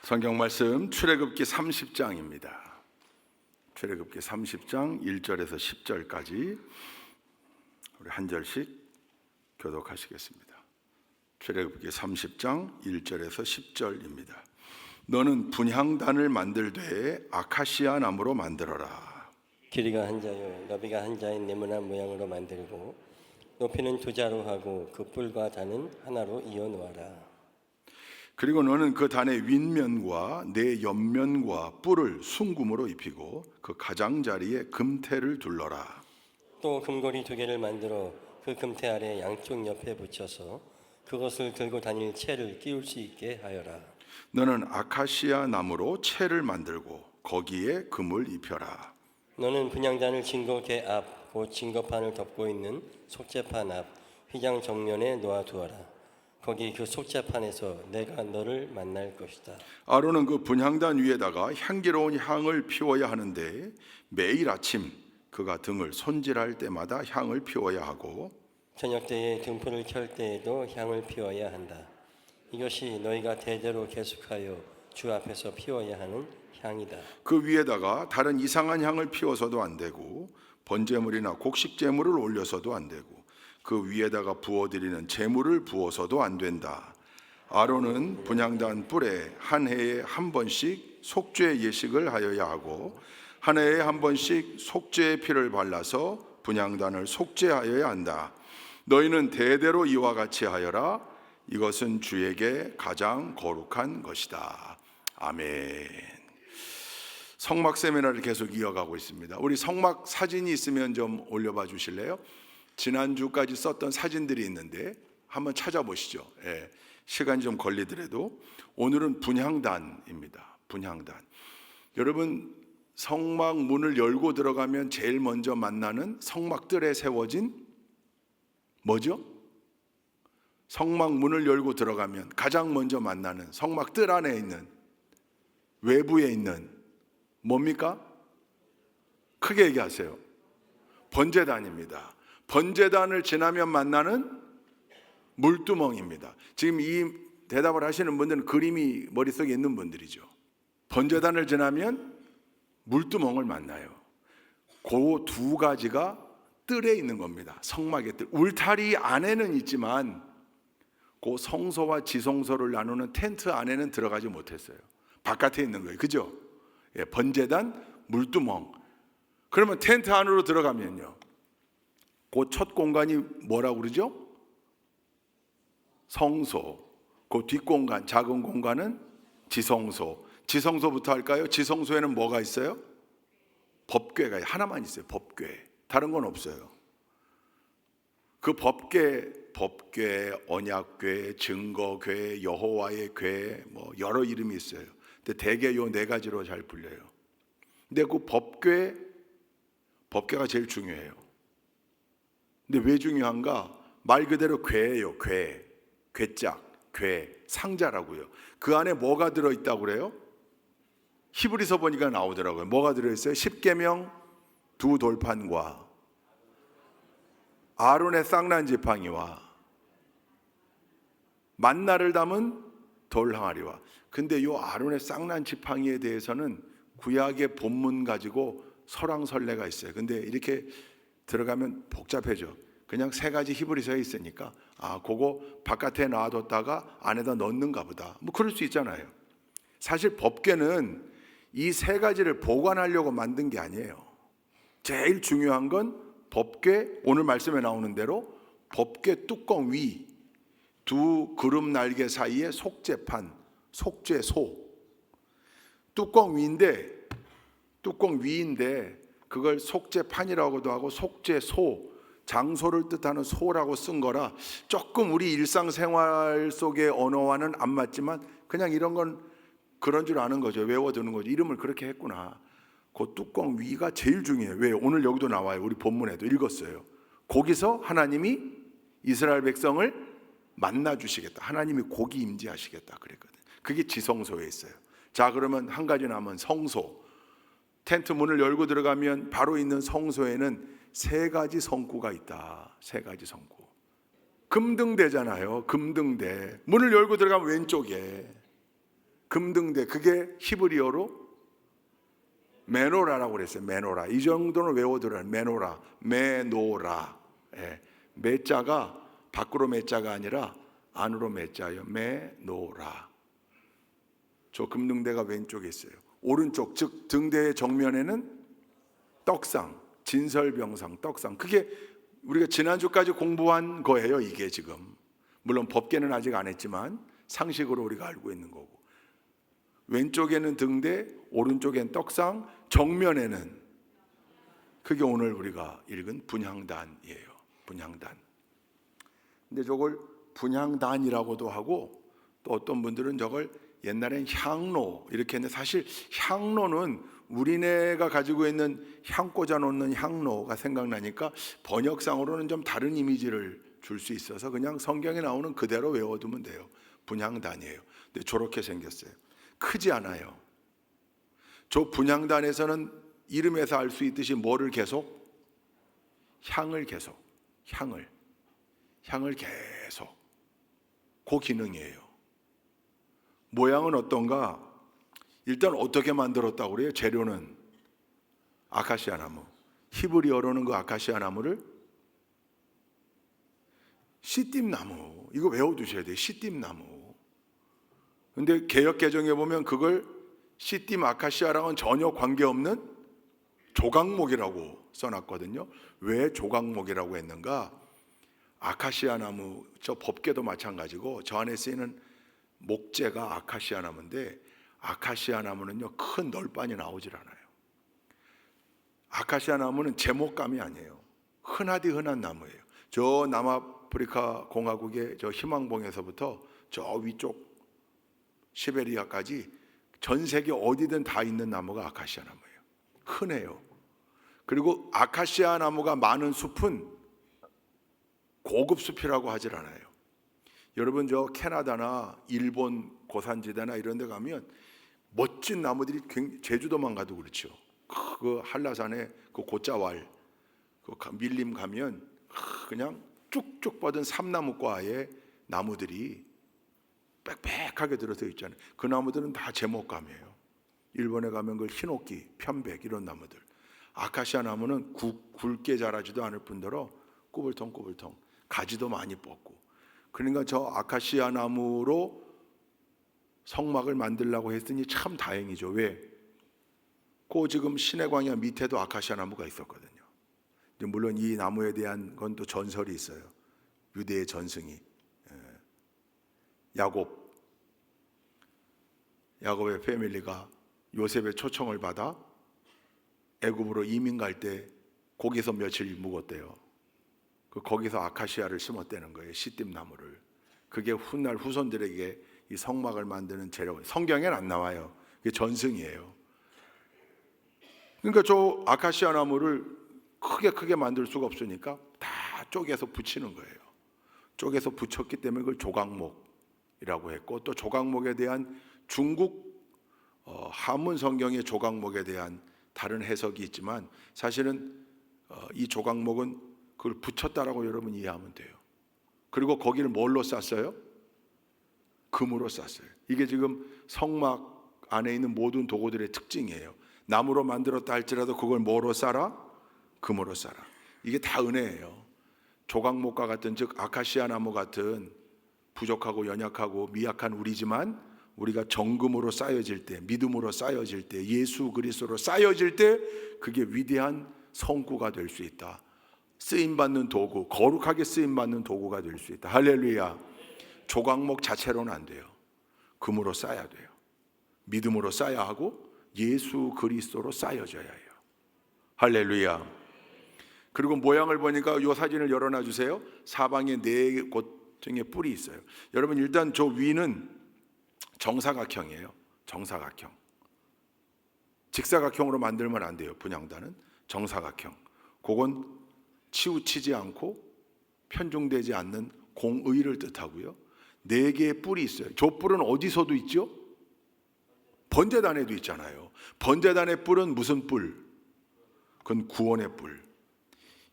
성경 말씀 출애굽기 30장입니다. 출애굽기 30장 1절에서 10절까지 우리 한 절씩 교독하시겠습니다. 출애굽기 30장 1절에서 10절입니다. 너는 분향단을 만들되 아카시아 나무로 만들어라. 길이가 한 자요 너비가 한 자인 네모난 모양으로 만들고 높이는 2자로 하고 그 뿔과 단은 하나로 이어 놓아라. 그리고 너는 그 단의 윗면과 네 옆면과 뿔을 순금으로 입히고 그 가장자리에 금태를 둘러라. 또 금고리 2개를 만들어 그 금태 아래 양쪽 옆에 붙여서 그것을 들고 다닐 채를 끼울 수 있게 하여라. 너는 아카시아 나무로 채를 만들고 거기에 금을 입혀라. 너는 분향단을 증거계 앞 곧 증거판을 덮고 있는 속죄판 앞 휘장 정면에 놓아두어라. 거기 그 속죄판에서 내가 너를 만날 것이다. 아론은 그 분향단 위에다가 향기로운 향을 피워야 하는데 매일 아침 그가 등을 손질할 때마다 향을 피워야 하고 저녁 때에 등불을 켤 때에도 향을 피워야 한다. 이것이 너희가 대대로 계속하여 주 앞에서 피워야 하는 향이다. 그 위에다가 다른 이상한 향을 피워서도 안 되고 번제물이나 곡식제물을 올려서도 안 되고 그 위에다가 부어드리는 제물을 부어서도 안 된다. 아론은 분향단 뿔에 한 해에 한 번씩 속죄 예식을 하여야 하고 한 해에 한 번씩 속죄의 피를 발라서 분향단을 속죄하여야 한다. 너희는 대대로 이와 같이 하여라. 이것은 주에게 가장 거룩한 것이다. 아멘. 성막 세미나를 계속 이어가고 있습니다. 우리 성막 사진이 있으면 좀 올려봐 주실래요? 지난주까지 썼던 사진들이 있는데 한번 찾아보시죠. 시간이 좀 걸리더라도 오늘은 분향단입니다. 분향단. 여러분, 성막 문을 열고 들어가면 제일 먼저 만나는 성막들에 세워진 뭐죠? 성막 문을 열고 들어가면 가장 먼저 만나는 성막들 안에 있는 외부에 있는 뭡니까? 크게 얘기하세요. 번제단입니다. 번제단을 지나면 만나는 물두멍입니다. 지금 이 대답을 하시는 분들은 그림이 머릿속에 있는 분들이죠. 번제단을 지나면 물두멍을 만나요. 그 두 가지가 뜰에 있는 겁니다. 성막의 뜰. 울타리 안에는 있지만 그 성소와 지성소를 나누는 텐트 안에는 들어가지 못했어요. 바깥에 있는 거예요. 그죠? 번제단, 물두멍. 그러면 텐트 안으로 들어가면요, 그 첫 공간이 뭐라고 그러죠? 성소. 그 뒷공간, 작은 공간은 지성소. 지성소부터 할까요? 지성소에는 뭐가 있어요? 법궤가 하나만 있어요. 법궤. 다른 건 없어요. 그 법궤, 언약궤, 증거궤, 여호와의 궤, 뭐 여러 이름이 있어요. 근데 대개 요 4가지로 잘 불려요. 근데 그 법궤가 제일 중요해요. 근데 왜 중요한가? 말 그대로 궤예요. 궤짝, 상자라고요. 그 안에 뭐가 들어있다고 그래요? 히브리서 보니까 나오더라고요. 뭐가 들어있어요? 십계명 2돌판과 아론의 쌍난 지팡이와 만나를 담은 돌항아리와. 근데 이 아론의 쌍난 지팡이에 대해서는 구약의 본문 가지고 설왕설래가 있어요. 근데 이렇게 들어가면 복잡해져. 그냥 3가지 히브리서에 있으니까 그거 바깥에 놔뒀다가 안에다 넣는가 보다. 뭐 그럴 수 있잖아요. 사실 법궤는 이 3가지를 보관하려고 만든 게 아니에요. 제일 중요한 건 법궤, 오늘 말씀에 나오는 대로 법궤 뚜껑 위, 2 그룹 날개 사이에 속죄판, 속죄소. 뚜껑 위인데 그걸 속죄판이라고도 하고 속죄소, 장소를 뜻하는 소라고 쓴 거라 조금 우리 일상생활 속의 언어와는 안 맞지만 그냥 이런 건 그런 줄 아는 거죠. 외워두는 거죠. 이름을 그렇게 했구나. 그 뚜껑 위가 제일 중요해요. 왜? 오늘 여기도 나와요. 우리 본문에도 읽었어요. 거기서 하나님이 이스라엘 백성을 만나 주시겠다. 하나님이 거기 임재하시겠다 그랬거든요. 그게 지성소에 있어요. 자, 그러면 한 가지 남은 성소. 텐트 문을 열고 들어가면 바로 있는 성소에는 3가지 성구가 있다. 3가지 성구. 금등대잖아요. 금등대. 문을 열고 들어가면 왼쪽에 금등대, 그게 히브리어로 메노라라고 그랬어요. 메노라. 이 정도는 외워들어요. 메노라, 메노라. 예. 메자가 밖으로 메자가 아니라 안으로 메자예요. 메노라. 저 금등대가 왼쪽에 있어요. 오른쪽, 즉 등대의 정면에는 떡상, 진설병상, 떡상. 그게 우리가 지난주까지 공부한 거예요. 이게 지금 물론 법계는 아직 안 했지만 상식으로 우리가 알고 있는 거고, 왼쪽에는 등대, 오른쪽엔 떡상, 정면에는, 그게 오늘 우리가 읽은 분향단이에요. 분향단. 근데 저걸 분향단이라고도 하고, 또 어떤 분들은 저걸 옛날엔 향로 이렇게 했는데, 사실 향로는 우리네가 가지고 있는 향 꽂아 놓는 향로가 생각나니까 번역상으로는 좀 다른 이미지를 줄 수 있어서 그냥 성경에 나오는 그대로 외워두면 돼요. 분향단이에요. 근데 저렇게 생겼어요. 크지 않아요. 저 분향단에서는 이름에서 알 수 있듯이 뭐를 계속? 향을 계속, 향을 계속. 그 기능이에요. 모양은 어떤가? 일단 어떻게 만들었다고 그래요? 재료는 아카시아 나무. 히브리어로는 그 아카시아 나무를 시띠나무. 이거 외워두셔야 돼요. 시띠나무. 근데 개역 개정에 보면 그걸 시띠 아카시아랑은 전혀 관계없는 조각목이라고 써놨거든요. 왜 조각목이라고 했는가? 아카시아 나무, 저 법계도 마찬가지고 저 안에 쓰이는 목재가 아카시아 나무인데, 아카시아 나무는요 큰 널빤이 나오질 않아요. 아카시아 나무는 제목감이 아니에요. 흔하디 흔한 나무예요. 저 남아프리카 공화국의 저 희망봉에서부터 저 위쪽 시베리아까지 전 세계 어디든 다 있는 나무가 아카시아 나무예요. 흔해요. 그리고 아카시아 나무가 많은 숲은 고급 숲이라고 하질 않아요. 여러분 저 캐나다나 일본 고산지대나 이런 데 가면 멋진 나무들이 제주도만 가도 그렇죠. 그 한라산에 그 고자왈 그 밀림 가면 그냥 쭉쭉 뻗은 삼나무과의 나무들이 빽빽하게 들어서 있잖아요. 그 나무들은 다 제목감이에요. 일본에 가면 그 히노키, 편백 이런 나무들. 아카시아 나무는 굵게 자라지도 않을 뿐더러 꾸불텅꾸불텅 가지도 많이 뻗고. 그러니까 저 아카시아 나무로 성막을 만들려고 했으니 참 다행이죠. 왜? 그 지금 시내광야 밑에도 아카시아 나무가 있었거든요. 물론 이 나무에 대한 건 또 전설이 있어요. 유대의 전승이 야곱의 패밀리가 요셉의 초청을 받아 애굽으로 이민 갈 때 거기서 며칠 묵었대요. 거기서 아카시아를 심었다는 거예요. 시띠 나무를. 그게 훗날 후손들에게 이 성막을 만드는 재료. 성경엔 안 나와요. 그게 전승이에요. 그러니까 저 아카시아 나무를 크게 만들 수가 없으니까 다 쪼개서 붙이는 거예요. 쪼개서 붙였기 때문에 그걸 조각목이라고 했고, 또 조각목에 대한 중국 한문 성경의 조각목에 대한 다른 해석이 있지만, 사실은 이 조각목은 그걸 붙였다라고 여러분 이해하면 돼요. 그리고 거기를 뭘로 쌌어요? 금으로 쌌어요. 이게 지금 성막 안에 있는 모든 도구들의 특징이에요. 나무로 만들었다 할지라도 그걸 뭐로 싸라? 금으로 싸라. 이게 다 은혜예요. 조각목과 같은, 즉 아카시아 나무 같은 부족하고 연약하고 미약한 우리지만 우리가 정금으로 쌓여질 때, 믿음으로 쌓여질 때, 예수 그리스도로 쌓여질 때 그게 위대한 성구가 될 수 있다. 쓰임받는 도구, 거룩하게 쓰임받는 도구가 될 수 있다. 할렐루야. 조각목 자체로는 안 돼요. 금으로 쌓아야 돼요. 믿음으로 쌓아야 하고 예수 그리스도로 쌓여져야 해요. 할렐루야. 그리고 모양을 보니까 이 사진을 열어놔 주세요. 사방에 4곳 중에 뿔이 있어요. 여러분 일단 저 위는 정사각형이에요. 정사각형. 직사각형으로 만들면 안 돼요. 분향단은 정사각형. 그건 치우치지 않고 편중되지 않는 공의를 뜻하고요. 4개의 뿔이 있어요. 저 뿔은 어디서도 있죠? 번제단에도 있잖아요. 번제단의 뿔은 무슨 뿔? 그건 구원의 뿔.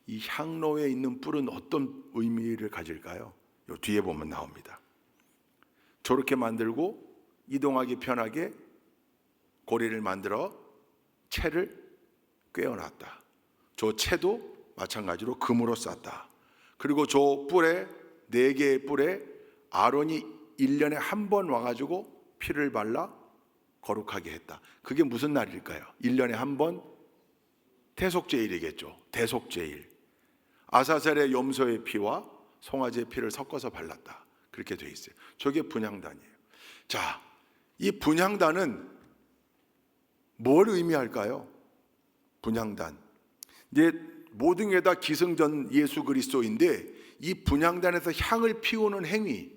이 향로에 있는 뿔은 어떤 의미를 가질까요? 요 뒤에 보면 나옵니다. 저렇게 만들고 이동하기 편하게 고리를 만들어 채를 꿰어놨다. 저 채도 마찬가지로 금으로 쌌다. 그리고 저 뿔에 4개의 뿔에 아론이 1년에 한 번 와가지고 피를 발라 거룩하게 했다. 그게 무슨 날일까요? 1년에 한 번 대속제일이겠죠. 대속제일. 아사셀의 염소의 피와 송아지의 피를 섞어서 발랐다. 그렇게 돼 있어요. 저게 분향단이에요. 자, 이 분향단은 뭘 의미할까요? 분향단. 이제 모든 게 다 기승전 예수 그리스도인데 이 분향단에서 향을 피우는 행위,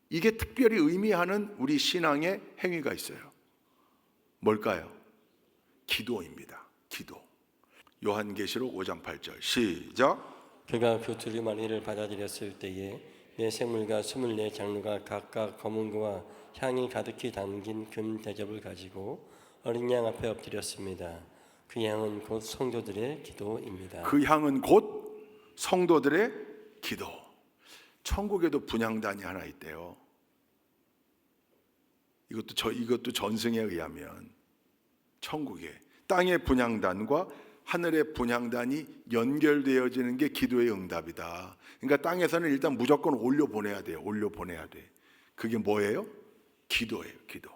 이게 특별히 의미하는 우리 신앙의 행위가 있어요. 뭘까요? 기도입니다. 기도. 요한계시록 5장 8절 시작. 그가 그 두루마리를 받아들였을 때에 내 생물과 24장로가 각각 검은 고와 향이 가득히 담긴 금 대접을 가지고 어린 양 앞에 엎드렸습니다. 그 향은 곧 성도들의 기도입니다. 그 향은 곧 성도들의 기도. 천국에도 분향단이 하나 있대요. 이것도 전승에 의하면 천국에 땅의 분향단과 하늘의 분향단이 연결되어지는 게 기도의 응답이다. 그러니까 땅에서는 일단 무조건 올려보내야 돼요. 올려보내야 돼. 그게 뭐예요? 기도예요. 기도.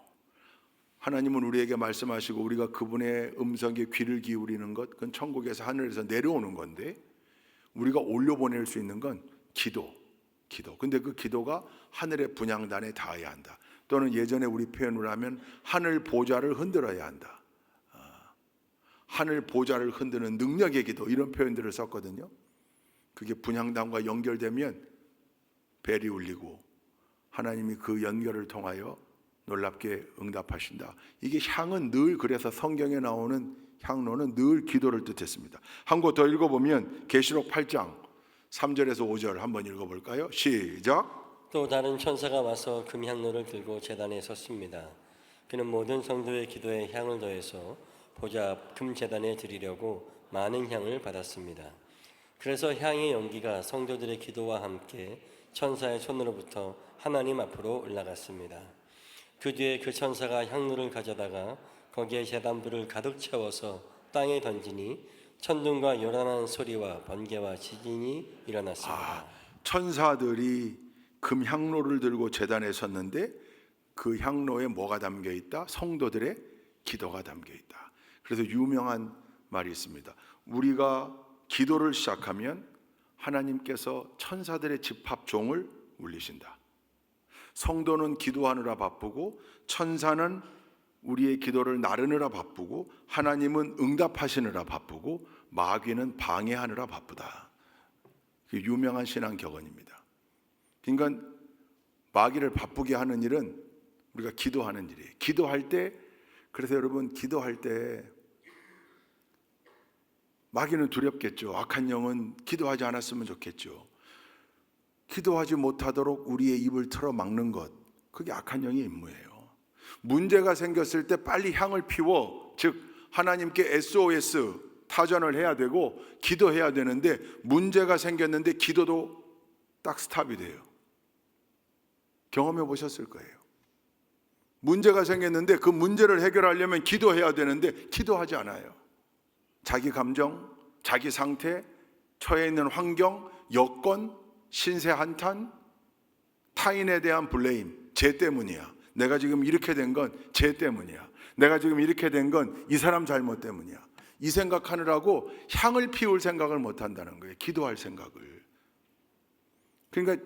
하나님은 우리에게 말씀하시고 우리가 그분의 음성에 귀를 기울이는 것, 그건 천국에서 하늘에서 내려오는 건데 우리가 올려보낼 수 있는 건 기도. 근데 그 기도가 하늘의 분향단에 닿아야 한다. 또는 예전에 우리 표현으로 하면 하늘 보좌를 흔들어야 한다. 하늘 보좌를 흔드는 능력의 기도, 이런 표현들을 썼거든요. 그게 분향단과 연결되면 벨이 울리고 하나님이 그 연결을 통하여 놀랍게 응답하신다. 이게 향은 늘, 그래서 성경에 나오는 향로는 늘 기도를 뜻했습니다. 한 곳 더 읽어보면 계시록 8장 3절에서 5절 한번 읽어볼까요? 시작. 또 다른 천사가 와서 금향로를 들고 제단에 섰습니다. 그는 모든 성도의 기도에 향을 더해서 보좌 앞 금제단에 드리려고 많은 향을 받았습니다. 그래서 향의 연기가 성도들의 기도와 함께 천사의 손으로부터 하나님 앞으로 올라갔습니다. 그 뒤에 그 천사가 향로를 가져다가 거기에 제단불을 가득 채워서 땅에 던지니 천둥과 요란한 소리와 번개와 지진이 일어났습니다. 천사들이 금향로를 들고 제단에 섰는데 그 향로에 뭐가 담겨 있다? 성도들의 기도가 담겨 있다. 그래서 유명한 말이 있습니다. 우리가 기도를 시작하면 하나님께서 천사들의 집합종을 울리신다. 성도는 기도하느라 바쁘고 천사는 우리의 기도를 나르느라 바쁘고 하나님은 응답하시느라 바쁘고 마귀는 방해하느라 바쁘다. 유명한 신앙 격언입니다. 그러니까 마귀를 바쁘게 하는 일은 우리가 기도하는 일이에요. 기도할 때, 그래서 여러분 기도할 때 마귀는 두렵겠죠. 악한 영은 기도하지 않았으면 좋겠죠. 기도하지 못하도록 우리의 입을 틀어 막는 것, 그게 악한 영의 임무예요. 문제가 생겼을 때 빨리 향을 피워, 즉 하나님께 SOS 타전을 해야 되고 기도해야 되는데 문제가 생겼는데 기도도 딱 스탑이 돼요. 경험해 보셨을 거예요. 문제가 생겼는데 그 문제를 해결하려면 기도해야 되는데 기도하지 않아요. 자기 감정, 자기 상태, 처해 있는 환경, 여건, 신세 한탄, 타인에 대한 블레임, 쟤 때문이야. 내가 지금 이렇게 된 건 쟤 때문이야. 내가 지금 이렇게 된 건 이 사람 잘못 때문이야. 이 생각하느라고 향을 피울 생각을 못 한다는 거예요. 기도할 생각을. 그러니까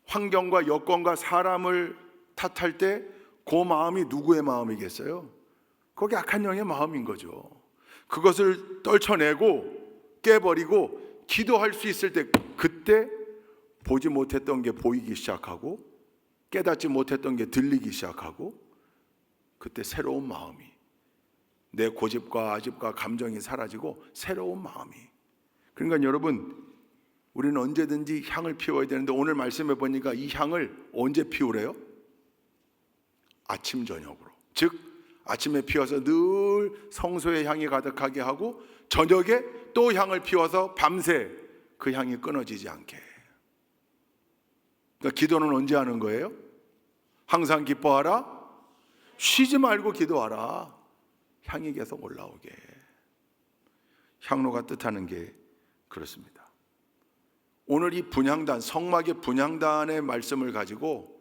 환경과 여건과 사람을 탓할 때 그 마음이 누구의 마음이겠어요? 거기 악한 영의 마음인 거죠. 그것을 떨쳐내고 깨버리고 기도할 수 있을 때, 그때 보지 못했던 게 보이기 시작하고 깨닫지 못했던 게 들리기 시작하고, 그때 새로운 마음이, 내 고집과 아집과 감정이 사라지고 새로운 마음이. 그러니까 여러분, 우리는 언제든지 향을 피워야 되는데 오늘 말씀해 보니까 이 향을 언제 피우래요? 아침 저녁으로. 즉 아침에 피워서 늘 성소의 향이 가득하게 하고 저녁에 또 향을 피워서 밤새 그 향이 끊어지지 않게. 그러니까 기도는 언제 하는 거예요? 항상 기뻐하라. 쉬지 말고 기도하라. 향이 계속 올라오게. 향로가 뜻하는 게 그렇습니다. 오늘 이 분향단, 성막의 분향단의 말씀을 가지고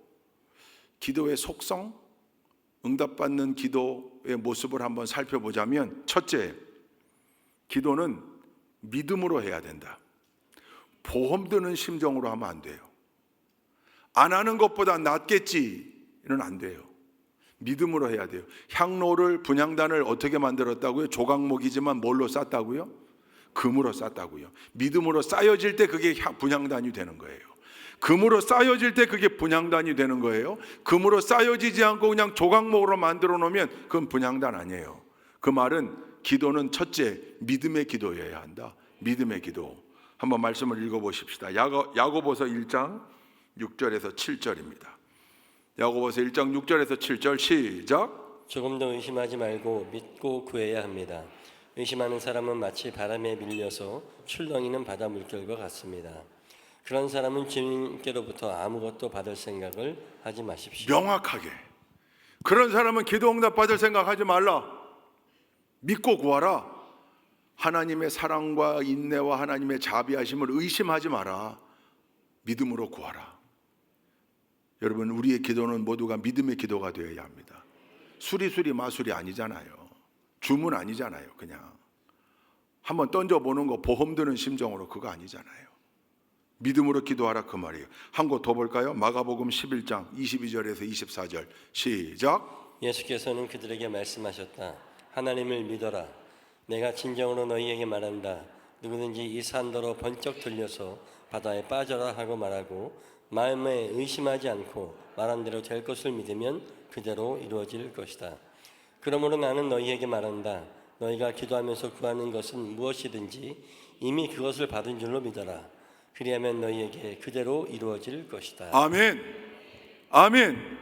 기도의 속성, 응답받는 기도의 모습을 한번 살펴보자면, 첫째, 기도는 믿음으로 해야 된다. 보험 드는 심정으로 하면 안 돼요. 안 하는 것보다 낫겠지는 안 돼요. 믿음으로 해야 돼요. 향로를, 분향단을 어떻게 만들었다고요? 조각목이지만 뭘로 쌌다고요? 금으로 쌌다고요. 믿음으로 쌓여질 때 그게 분향단이 되는 거예요. 금으로 쌓여질 때 그게 분향단이 되는 거예요. 금으로 쌓여지지 않고 그냥 조각목으로 만들어 놓으면 그건 분향단 아니에요. 그 말은 기도는 첫째 믿음의 기도여야 한다. 믿음의 기도. 한번 말씀을 읽어보십시다. 야고보서 1장 6절에서 7절입니다. 야고보서 1장 6절에서 7절 시작. 조금 더 의심하지 말고 믿고 구해야 합니다. 의심하는 사람은 마치 바람에 밀려서 출렁이는 바다 물결과 같습니다. 그런 사람은 주님께로부터 아무것도 받을 생각을 하지 마십시오. 명확하게. 그런 사람은 기도 응답 받을 생각하지 말라. 믿고 구하라. 하나님의 사랑과 인내와 하나님의 자비하심을 의심하지 마라. 믿음으로 구하라. 여러분, 우리의 기도는 모두가 믿음의 기도가 되어야 합니다. 수리수리 마술이 아니잖아요. 주문 아니잖아요. 그냥 한번 던져보는 거 보험 드는 심정으로 그거 아니잖아요. 믿음으로 기도하라 그 말이에요. 한 곳 더 볼까요? 마가복음 11장 22절에서 24절 시작. 예수께서는 그들에게 말씀하셨다. 하나님을 믿어라. 내가 진정으로 너희에게 말한다. 누구든지 이 산더러 번쩍 들려서 바다에 빠져라 하고 말하고 마음에 의심하지 않고 말한 대로 될 것을 믿으면 그대로 이루어질 것이다. 그러므로 나는 너희에게 말한다. 너희가 기도하면서 구하는 것은 무엇이든지 이미 그것을 받은 줄로 믿어라. 그리하면 너희에게 그대로 이루어질 것이다. 아멘. 아멘.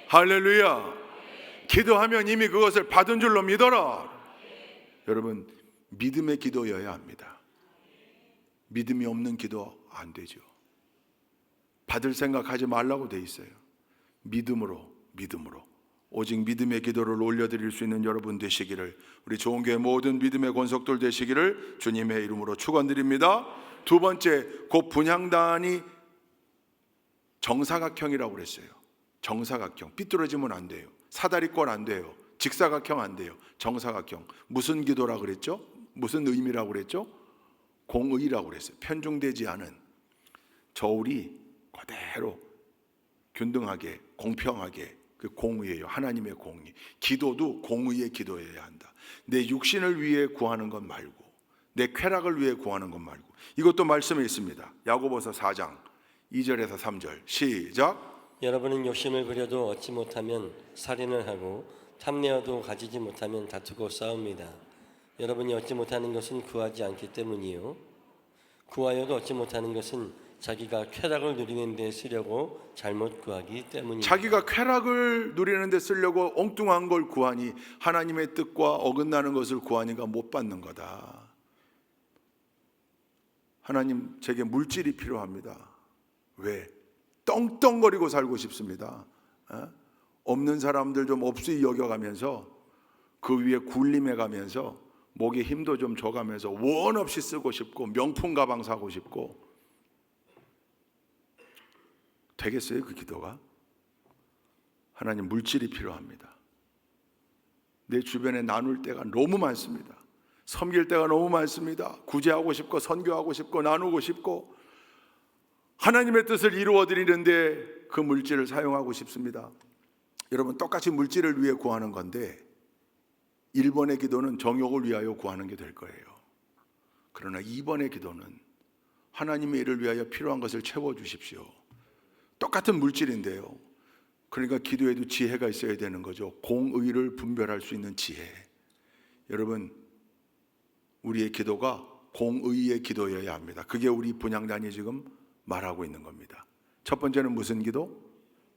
할렐루야. 기도하면 이미 그것을 받은 줄로 믿어라. 여러분, 믿음의 기도여야 합니다. 믿음이 없는 기도 안 되죠. 받을 생각하지 말라고 돼 있어요. 믿음으로 오직 믿음의 기도를 올려드릴 수 있는 여러분 되시기를, 우리 좋은교회 모든 믿음의 권속들 되시기를 주님의 이름으로 축원드립니다. 두 번째, 곧 분향단이 정사각형이라고 그랬어요. 정사각형. 삐뚤어지면 안 돼요. 사다리꼴 안 돼요. 직사각형 안 돼요. 정사각형. 무슨 기도라고 그랬죠? 무슨 의미라고 그랬죠? 공의라고 그랬어요. 편중되지 않은 저울이 그대로 균등하게 공평하게, 그 공의예요. 하나님의 공의. 기도도 공의의 기도여야 한다. 내 육신을 위해 구하는 것 말고, 내 쾌락을 위해 구하는 것 말고. 이것도 말씀에 있습니다. 야고보서 4장 2절에서 3절 시작. 여러분은 욕심을 부려도 얻지 못하면 살인을 하고 탐내어도 가지지 못하면 다투고 싸웁니다. 여러분이 얻지 못하는 것은 구하지 않기 때문이요, 구하여도 얻지 못하는 것은 자기가 쾌락을 누리는 데 쓰려고 잘못 구하기 때문입니다. 자기가 쾌락을 누리는 데 쓰려고 엉뚱한 걸 구하니 하나님의 뜻과 어긋나는 것을 구하니까 못 받는 거다. 하나님, 제게 물질이 필요합니다. 왜? 떵떵거리고 살고 싶습니다. 없는 사람들 좀 없이 여겨가면서 그 위에 굴림해가면서 목에 힘도 좀 줘가면서 원 없이 쓰고 싶고 명품 가방 사고 싶고. 되겠어요? 그 기도가? 하나님, 물질이 필요합니다. 내 주변에 나눌 때가 너무 많습니다. 섬길 때가 너무 많습니다. 구제하고 싶고 선교하고 싶고 나누고 싶고 하나님의 뜻을 이루어드리는데 그 물질을 사용하고 싶습니다. 여러분, 똑같이 물질을 위해 구하는 건데 1번의 기도는 정욕을 위하여 구하는 게 될 거예요. 그러나 2번의 기도는 하나님의 일을 위하여 필요한 것을 채워주십시오. 똑같은 물질인데요. 그러니까 기도에도 지혜가 있어야 되는 거죠. 공의를 분별할 수 있는 지혜. 여러분, 우리의 기도가 공의의 기도여야 합니다. 그게 우리 분향단이 지금 말하고 있는 겁니다. 첫 번째는 무슨 기도?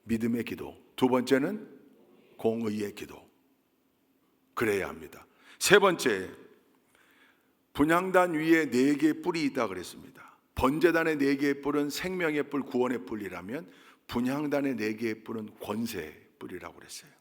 믿음의 기도. 두 번째는 공의의 기도. 그래야 합니다. 세 번째, 분향단 위에 4개의 뿔이 있다 그랬습니다. 번제단의 4개의 뿔은 생명의 뿔, 구원의 뿔이라면 분향단의 4개의 뿔은 권세의 뿔이라고 그랬어요.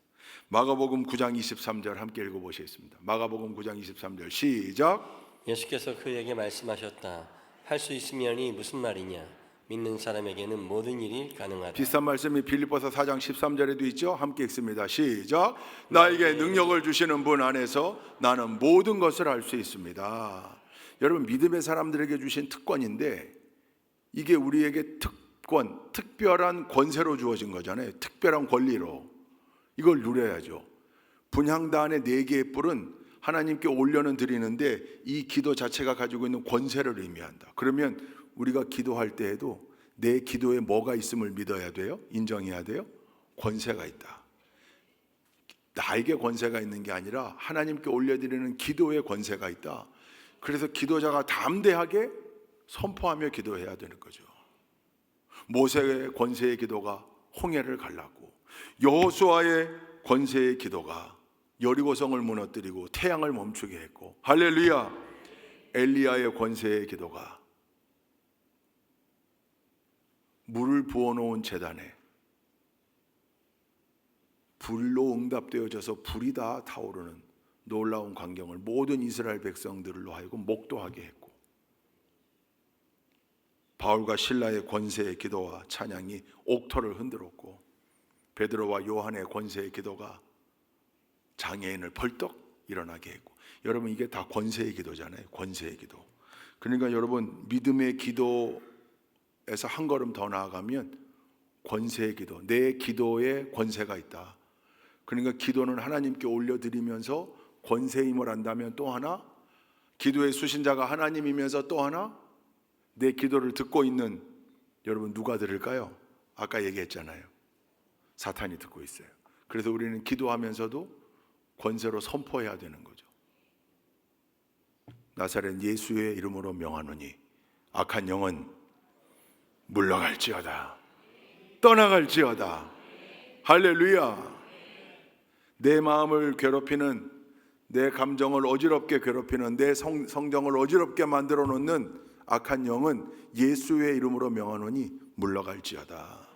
마가복음 9장 23절 함께 읽어보시겠습니다. 마가복음 9장 23절 시작. 예수께서 그에게 말씀하셨다. 할 수 있으면이 무슨 말이냐? 믿는 사람에게는 모든 일이 가능하다. 비슷한 말씀이 빌립보서 4장 13절에도 있죠. 함께 읽습니다. 시작. 나에게 능력을 주시는 분 안에서 나는 모든 것을 할 수 있습니다. 여러분, 믿음의 사람들에게 주신 특권인데 이게 우리에게 특별한 권세로 주어진 거잖아요. 특별한 권리로. 이걸 누려야죠. 분향단의 4개의 뿔은 하나님께 올려는 드리는데 이 기도 자체가 가지고 있는 권세를 의미한다. 그러면 우리가 기도할 때에도 내 기도에 뭐가 있음을 믿어야 돼요? 인정해야 돼요? 권세가 있다. 나에게 권세가 있는 게 아니라 하나님께 올려드리는 기도에 권세가 있다. 그래서 기도자가 담대하게 선포하며 기도해야 되는 거죠. 모세의 권세의 기도가 홍해를 갈랐고, 여호수아의 권세의 기도가 여리고성을 무너뜨리고 태양을 멈추게 했고, 할렐루야, 엘리야의 권세의 기도가 물을 부어놓은 제단에 불로 응답되어져서 불이 다 타오르는 놀라운 광경을 모든 이스라엘 백성들로 하여금 목도하게 했고, 바울과 신라의 권세의 기도와 찬양이 옥토를 흔들었고, 베드로와 요한의 권세의 기도가 장애인을 벌떡 일어나게 했고, 여러분 이게 다 권세의 기도잖아요. 권세의 기도. 그러니까 여러분 믿음의 기도에서 한 걸음 더 나아가면 권세의 기도, 내 기도에 권세가 있다. 그러니까 기도는 하나님께 올려드리면서 권세임을 안다면 또 하나, 기도의 수신자가 하나님이면서 또 하나, 내 기도를 듣고 있는 여러분 누가 들을까요? 아까 얘기했잖아요. 사탄이 듣고 있어요. 그래서 우리는 기도하면서도 권세로 선포해야 되는 거죠. 나사렛 예수의 이름으로 명하노니 악한 영은 물러갈지어다, 떠나갈지어다. 할렐루야. 내 마음을 괴롭히는, 내 감정을 어지럽게 괴롭히는, 내 성정을 어지럽게 만들어 놓는 악한 영은 예수의 이름으로 명하노니 물러갈지어다.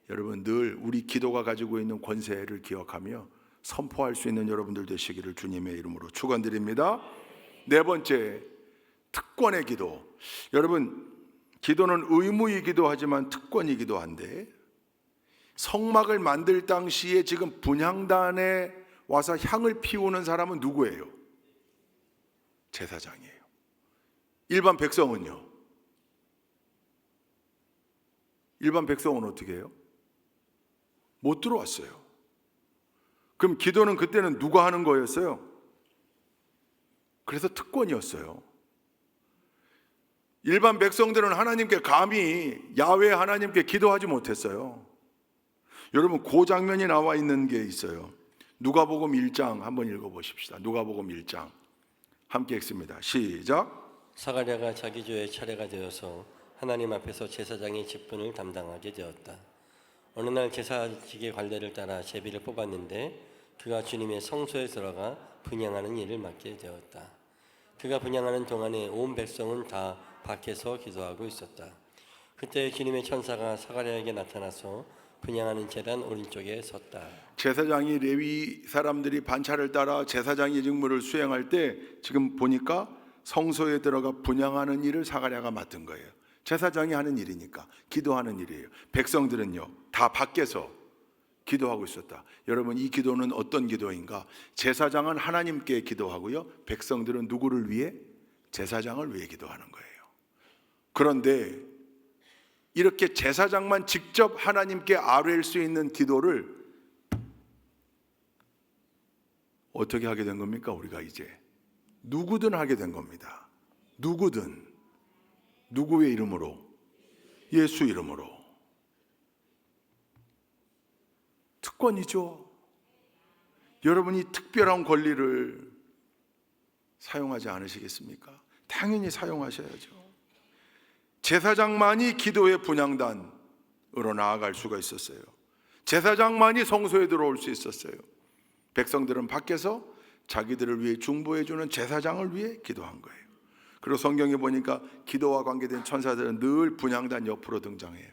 여러분 늘 우리 기도가 가지고 있는 권세를 기억하며 선포할 수 있는 여러분들 되시기를 주님의 이름으로 축원드립니다. 4번째, 특권의 기도. 여러분 기도는 의무이기도 하지만 특권이기도 한데, 성막을 만들 당시에 지금 분향단에 와서 향을 피우는 사람은 누구예요? 제사장이에요. 일반 백성은요? 일반 백성은 어떻게 해요? 못 들어왔어요. 그럼 기도는 그때는 누가 하는 거였어요? 그래서 특권이었어요. 일반 백성들은 하나님께 감히 야훼 하나님께 기도하지 못했어요. 여러분 그 장면이 나와 있는 게 있어요. 누가복음 1장 한번 읽어보십시다. 누가복음 1장 함께 읽습니다. 시작. 사가랴가 자기 조의 차례가 되어서 하나님 앞에서 제사장의 직분을 담당하게 되었다. 어느 날 제사직의 관례를 따라 제비를 뽑았는데 그가 주님의 성소에 들어가 분향하는 일을 맡게 되었다. 그가 분향하는 동안에 온 백성은 다 밖에서 기도하고 있었다. 그때 주님의 천사가 사가랴에게 나타나서 분향하는 제단 오른쪽에 섰다. 제사장이 레위 사람들이 반차를 따라 제사장의 직무를 수행할 때 지금 보니까 성소에 들어가 분향하는 일을 사가랴가 맡은 거예요. 제사장이 하는 일이니까 기도하는 일이에요. 백성들은요 다 밖에서 기도하고 있었다. 여러분 이 기도는 어떤 기도인가? 제사장은 하나님께 기도하고요, 백성들은 누구를 위해? 제사장을 위해 기도하는 거예요. 그런데 이렇게 제사장만 직접 하나님께 아뢰일 수 있는 기도를 어떻게 하게 된 겁니까? 우리가 이제 누구든 하게 된 겁니다. 누구든. 누구의 이름으로? 예수 이름으로. 특권이죠. 여러분이 특별한 권리를 사용하지 않으시겠습니까? 당연히 사용하셔야죠. 제사장만이 기도의 분향단으로 나아갈 수가 있었어요. 제사장만이 성소에 들어올 수 있었어요. 백성들은 밖에서 자기들을 위해 중보해 주는 제사장을 위해 기도한 거예요. 그리고 성경에 보니까 기도와 관계된 천사들은 늘 분향단 옆으로 등장해요.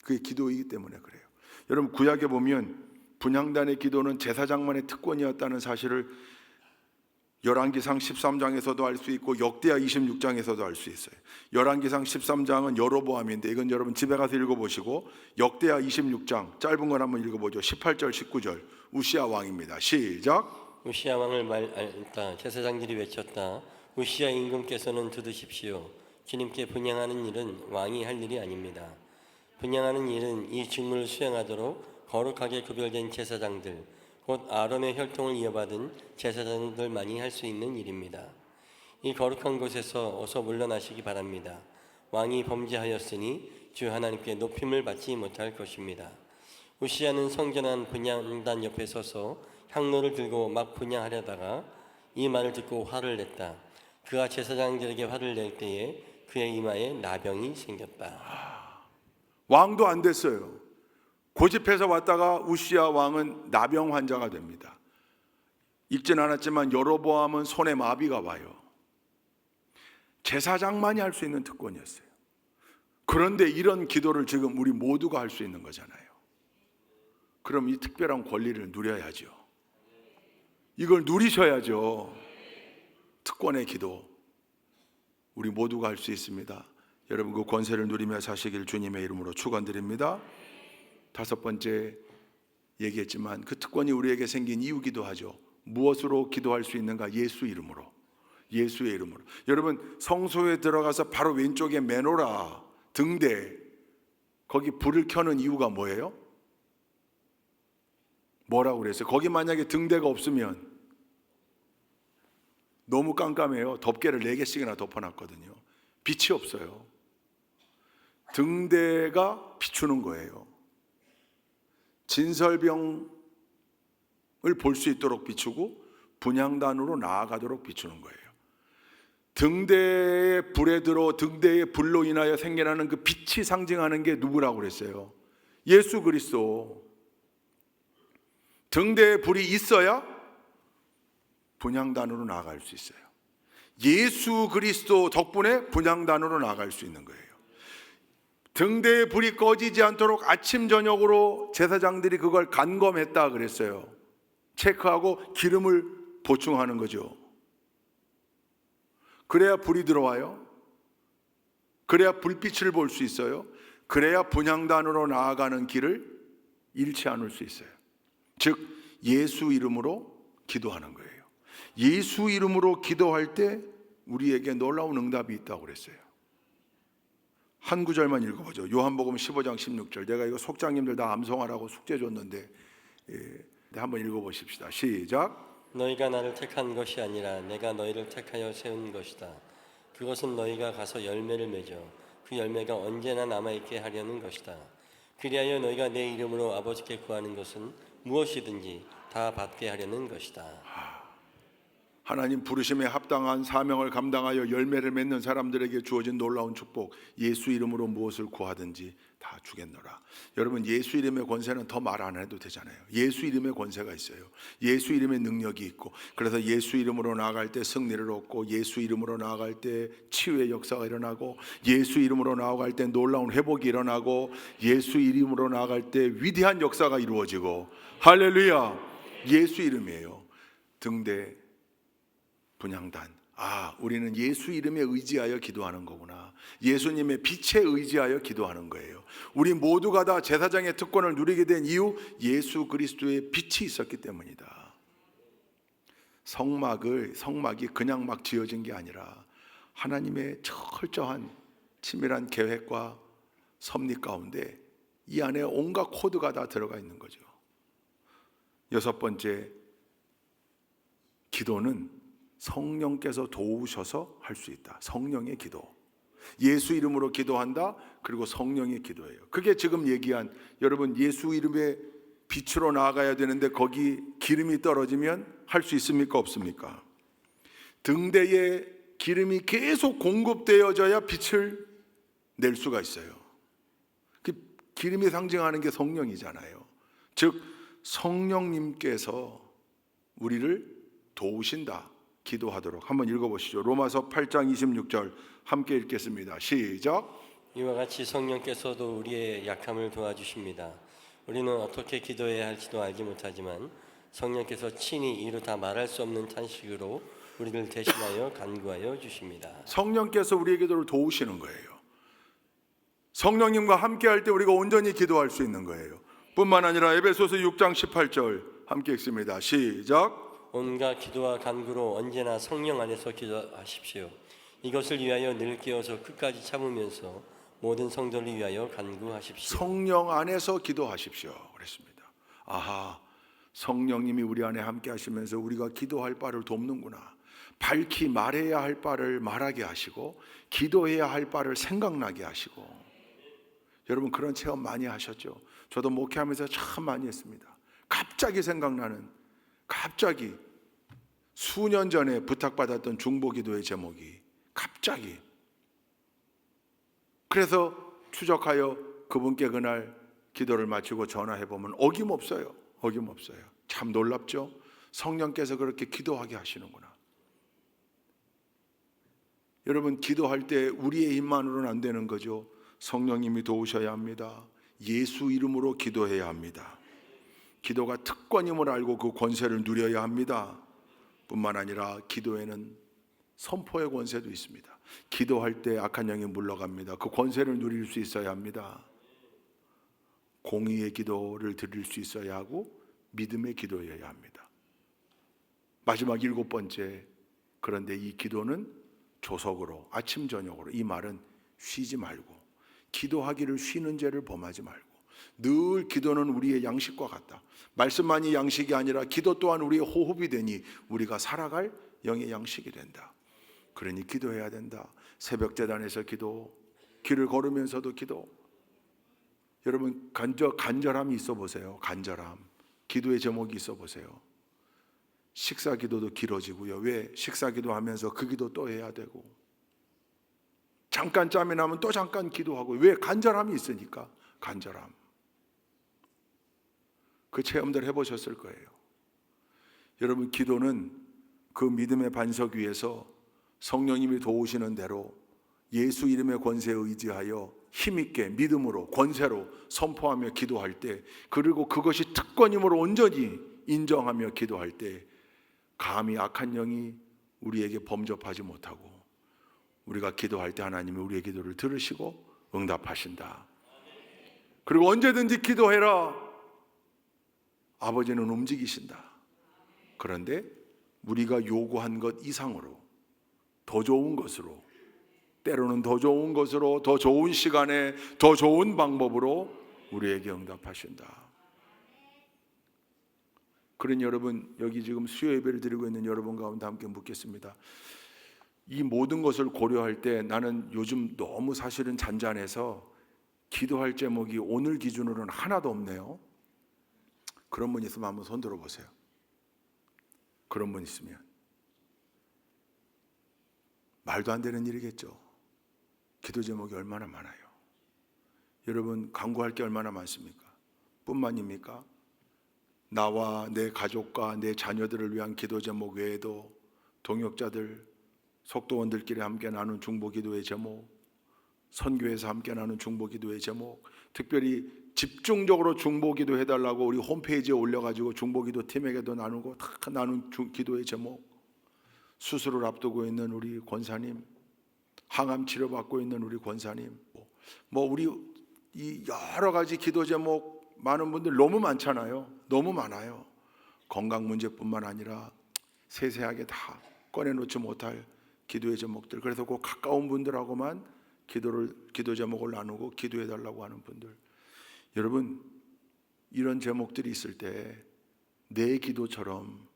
그게 기도이기 때문에 그래요. 여러분 구약에 보면 분향단의 기도는 제사장만의 특권이었다는 사실을 열왕기상 13장에서도 알 수 있고 역대하 26장에서도 알 수 있어요. 열왕기상 13장은 여로보암인데 이건 여러분 집에 가서 읽어보시고, 역대하 26장 짧은 걸 한번 읽어보죠. 18절 19절 우시야 왕입니다. 시작. 우시야 왕을 말했다. 제사장들이 외쳤다. 우시야 임금께서는 들으십시오. 주님께 분향하는 일은 왕이 할 일이 아닙니다. 분향하는 일은 이 직무를 수행하도록 거룩하게 구별된 제사장들, 곧 아론의 혈통을 이어받은 제사장들만이 할 수 있는 일입니다. 이 거룩한 곳에서 어서 물러나시기 바랍니다. 왕이 범죄하였으니 주 하나님께 높임을 받지 못할 것입니다. 우시야는 성전한 분향단 옆에 서서 향로를 들고 막 분향하려다가 이 말을 듣고 화를 냈다. 그가 제사장들에게 화를 낼 때에 그의 이마에 나병이 생겼다. 왕도 안 됐어요. 고집해서 왔다가 우시야 왕은 나병 환자가 됩니다. 읽진 않았지만 여로보암은 손에 마비가 와요. 제사장만이 할 수 있는 특권이었어요. 그런데 이런 기도를 지금 우리 모두가 할 수 있는 거잖아요. 그럼 이 특별한 권리를 누려야죠. 이걸 누리셔야죠. 특권의 기도 우리 모두가 할 수 있습니다. 여러분 그 권세를 누리며 사시길 주님의 이름으로 축원드립니다. 다섯 번째 얘기했지만 그 특권이 우리에게 생긴 이유기도 하죠. 무엇으로 기도할 수 있는가? 예수 이름으로. 예수의 이름으로. 여러분 성소에 들어가서 바로 왼쪽에 메노라 등대 거기 불을 켜는 이유가 뭐예요? 뭐라고 그랬어요? 거기 만약에 등대가 없으면 너무 깜깜해요. 덮개를 4개씩이나 덮어놨거든요. 빛이 없어요. 등대가 비추는 거예요. 진설병을 볼 수 있도록 비추고 분향단으로 나아가도록 비추는 거예요. 등대의 불에 들어 등대의 불로 인하여 생겨나는 그 빛이 상징하는 게 누구라고 그랬어요? 예수 그리스도. 등대에 불이 있어야 분향단으로 나아갈 수 있어요. 예수 그리스도 덕분에 분향단으로 나아갈 수 있는 거예요. 등대에 불이 꺼지지 않도록 아침 저녁으로 제사장들이 그걸 간검했다 그랬어요. 체크하고 기름을 보충하는 거죠. 그래야 불이 들어와요. 그래야 불빛을 볼 수 있어요. 그래야 분향단으로 나아가는 길을 잃지 않을 수 있어요. 즉 예수 이름으로 기도하는 거예요. 예수 이름으로 기도할 때 우리에게 놀라운 응답이 있다고 그랬어요. 한 구절만 읽어보죠. 요한복음 15장 16절. 내가 이거 속장님들 다 암송하라고 숙제 줬는데 한번 읽어보십시다. 시작. 너희가 나를 택한 것이 아니라 내가 너희를 택하여 세운 것이다. 그것은 너희가 가서 열매를 맺어 그 열매가 언제나 남아있게 하려는 것이다. 그리하여 너희가 내 이름으로 아버지께 구하는 것은 무엇이든지 다 받게 하려는 것이다. 하나님 부르심에 합당한 사명을 감당하여 열매를 맺는 사람들에게 주어진 놀라운 축복. 예수 이름으로 무엇을 구하든지 다 주겠노라. 여러분 예수 이름의 권세는 더 말 안 해도 되잖아요. 예수 이름의 권세가 있어요. 예수 이름의 능력이 있고, 그래서 예수 이름으로 나아갈 때 승리를 얻고, 예수 이름으로 나아갈 때 치유의 역사가 일어나고, 예수 이름으로 나아갈 때 놀라운 회복이 일어나고, 예수 이름으로 나아갈 때 위대한 역사가 이루어지고. 할렐루야. 예수 이름이에요. 등대 분향단. 우리는 예수 이름에 의지하여 기도하는 거구나. 예수님의 빛에 의지하여 기도하는 거예요. 우리 모두가 다 제사장의 특권을 누리게 된 이유, 예수 그리스도의 빛이 있었기 때문이다. 성막이 그냥 막 지어진 게 아니라 하나님의 철저한 치밀한 계획과 섭리 가운데 이 안에 온갖 코드가 다 들어가 있는 거죠. 여섯 번째, 기도는 성령께서 도우셔서 할 수 있다. 성령의 기도. 예수 이름으로 기도한다. 그리고 성령의 기도예요. 그게 지금 얘기한, 여러분 예수 이름의 빛으로 나아가야 되는데 거기 기름이 떨어지면 할 수 있습니까? 없습니까? 등대에 기름이 계속 공급되어져야 빛을 낼 수가 있어요. 그 기름이 상징하는 게 성령이잖아요. 즉 성령님께서 우리를 도우신다. 기도하도록. 한번 읽어보시죠. 로마서 8장 26절 함께 읽겠습니다. 시작. 이와 같이 성령께서도 우리의 약함을 도와주십니다. 우리는 어떻게 기도해야 할지도 알지 못하지만 성령께서 친히 이루 다 말할 수 없는 탄식으로 우리를 대신하여 간구하여 주십니다. 성령께서 우리의 기도를 도우시는 거예요. 성령님과 함께 할 때 우리가 온전히 기도할 수 있는 거예요. 뿐만 아니라 에베소서 6장 18절 함께 읽습니다. 시작. 온갖 기도와 간구로 언제나 성령 안에서 기도하십시오. 이것을 위하여 늘 깨어서 끝까지 참으면서 모든 성도를 위하여 간구하십시오. 성령 안에서 기도하십시오 그랬습니다. 아하, 성령님이 우리 안에 함께 하시면서 우리가 기도할 바를 돕는구나. 밝히 말해야 할 바를 말하게 하시고 기도해야 할 바를 생각나게 하시고. 여러분 그런 체험 많이 하셨죠? 저도 목회하면서 참 많이 했습니다. 갑자기 생각나는, 갑자기 수년 전에 부탁받았던 중보기도의 제목이 갑자기, 그래서 추적하여 그분께 그날 기도를 마치고 전화해보면 어김없어요. 어김없어요. 참 놀랍죠? 성령께서 그렇게 기도하게 하시는구나. 여러분 기도할 때 우리의 힘만으로는 안 되는 거죠. 성령님이 도우셔야 합니다. 예수 이름으로 기도해야 합니다. 기도가 특권임을 알고 그 권세를 누려야 합니다. 뿐만 아니라 기도에는 선포의 권세도 있습니다. 기도할 때 악한 영이 물러갑니다. 그 권세를 누릴 수 있어야 합니다. 공의의 기도를 드릴 수 있어야 하고 믿음의 기도여야 합니다. 마지막 7번째, 그런데 이 기도는 조석으로, 아침 저녁으로, 이 말은 쉬지 말고, 기도하기를 쉬는 죄를 범하지 말고, 늘 기도는 우리의 양식과 같다. 말씀만이 양식이 아니라 기도 또한 우리의 호흡이 되니 우리가 살아갈 영의 양식이 된다. 그러니 기도해야 된다. 새벽 제단에서 기도, 길을 걸으면서도 기도. 여러분 간절함이 있어 보세요. 간절함. 기도의 제목이 있어 보세요. 식사 기도도 길어지고요. 왜? 식사 기도하면서 그 기도 또 해야 되고, 잠깐 짬이 나면 또 잠깐 기도하고. 왜? 간절함이 있으니까. 간절함. 그 체험들 해보셨을 거예요. 여러분 기도는 그 믿음의 반석 위에서 성령님이 도우시는 대로 예수 이름의 권세에 의지하여 힘있게 믿음으로 권세로 선포하며 기도할 때, 그리고 그것이 특권임으로 온전히 인정하며 기도할 때 감히 악한 영이 우리에게 범접하지 못하고, 우리가 기도할 때 하나님이 우리의 기도를 들으시고 응답하신다. 그리고 언제든지 기도해라. 아버지는 움직이신다. 그런데 우리가 요구한 것 이상으로, 더 좋은 것으로, 때로는 더 좋은 것으로, 더 좋은 시간에, 더 좋은 방법으로 우리에게 응답하신다. 그런 여러분, 여기 지금 수요 예배를 드리고 있는 여러분 가운데 함께 묻겠습니다. 이 모든 것을 고려할 때 나는 요즘 너무 사실은 잔잔해서 기도할 제목이 오늘 기준으로는 하나도 없네요. 그런 분 있으면 한번 손 들어보세요. 그런 분 있으면. 말도 안 되는 일이겠죠. 기도 제목이 얼마나 많아요. 여러분 간구할 게 얼마나 많습니까? 뿐만입니까? 나와 내 가족과 내 자녀들을 위한 기도 제목 외에도 동역자들, 속도원들끼리 함께 나눈 중보기도의 제목, 선교에서 함께 나눈 중보기도의 제목, 특별히 집중적으로 중보기도 해달라고 우리 홈페이지에 올려가지고 중보기도 팀에게도 나누고 다 나눈 기도의 제목, 수술을 앞두고 있는 우리 권사님, 항암 치료받고 있는 우리 권사님, 우리 이 여러 가지 기도 제목 많은 분들 너무 많잖아요. 너무 많아요. 건강 문제뿐만 아니라 세세하게 다 꺼내놓지 못할 기도의 제목들. 그래서 그 가까운 분들하고만 기도 제목을 나누고 기도해달라고 하는 분들. 여러분 이런 제목들이 있을 때 내 기도처럼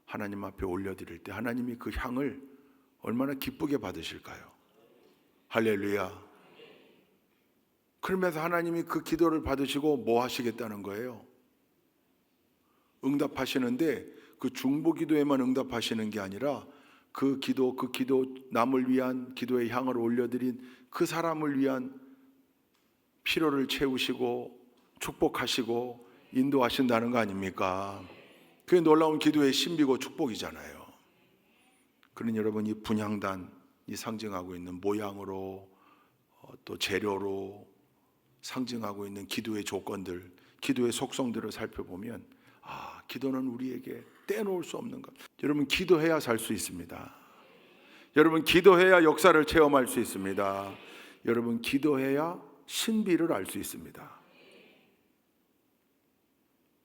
하나님 앞에 올려드릴 때 하나님이 그 향을 얼마나 기쁘게 받으실까요? 할렐루야. 그러면서 하나님이 그 기도를 받으시고 뭐 하시겠다는 거예요? 응답하시는데 그 중보기도에만 응답하시는 게 아니라 그 기도 남을 위한 기도의 향을 올려드린 그 사람을 위한 필요를 채우시고 축복하시고 인도하신다는 거 아닙니까? 그게 놀라운 기도의 신비고 축복이잖아요. 그런 여러분이 분향단이 상징하고 있는 모양으로 또 재료로 상징하고 있는 기도의 조건들, 기도의 속성들을 살펴보면 기도는 우리에게 떼놓을 수 없는 것. 여러분, 기도해야 살 수 있습니다. 여러분, 기도해야 역사를 체험할 수 있습니다. 여러분, 기도해야 신비를 알 수 있습니다.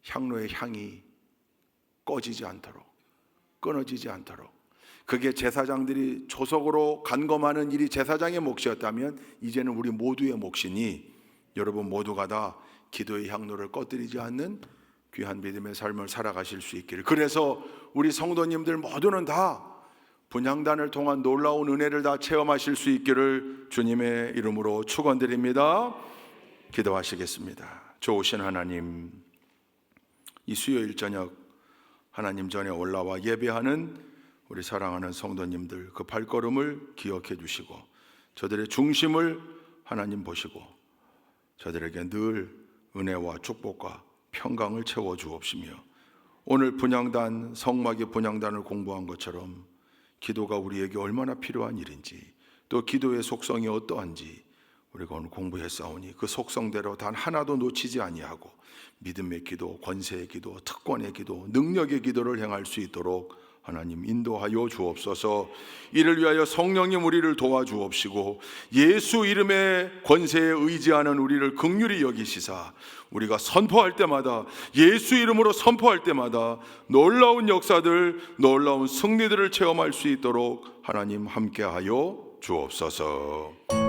향로의 향이 꺼지지 않도록, 끊어지지 않도록, 그게 제사장들이 조석으로 간검하는 일이 제사장의 몫이었다면 이제는 우리 모두의 몫이니 여러분 모두가 다 기도의 향로를 꺼뜨리지 않는 귀한 믿음의 삶을 살아가실 수 있기를. 그래서 우리 성도님들 모두는 다 분향단을 통한 놀라운 은혜를 다 체험하실 수 있기를 주님의 이름으로 축원드립니다. 기도하시겠습니다. 좋으신 하나님, 이 수요일 저녁 하나님 전에 올라와 예배하는 우리 사랑하는 성도님들 그 발걸음을 기억해 주시고 저들의 중심을 하나님 보시고 저들에게 늘 은혜와 축복과 평강을 채워 주옵시며, 오늘 분향단 성막의 분향단을 공부한 것처럼 기도가 우리에게 얼마나 필요한 일인지, 또 기도의 속성이 어떠한지 우리가 오늘 공부했사오니 그 속성대로 단 하나도 놓치지 아니하고 믿음의 기도, 권세의 기도, 특권의 기도, 능력의 기도를 행할 수 있도록 하나님 인도하여 주옵소서. 이를 위하여 성령님 우리를 도와주옵시고 예수 이름의 권세에 의지하는 우리를 긍휼히 여기시사 우리가 선포할 때마다, 예수 이름으로 선포할 때마다 놀라운 역사들, 놀라운 승리들을 체험할 수 있도록 하나님 함께하여 주옵소서.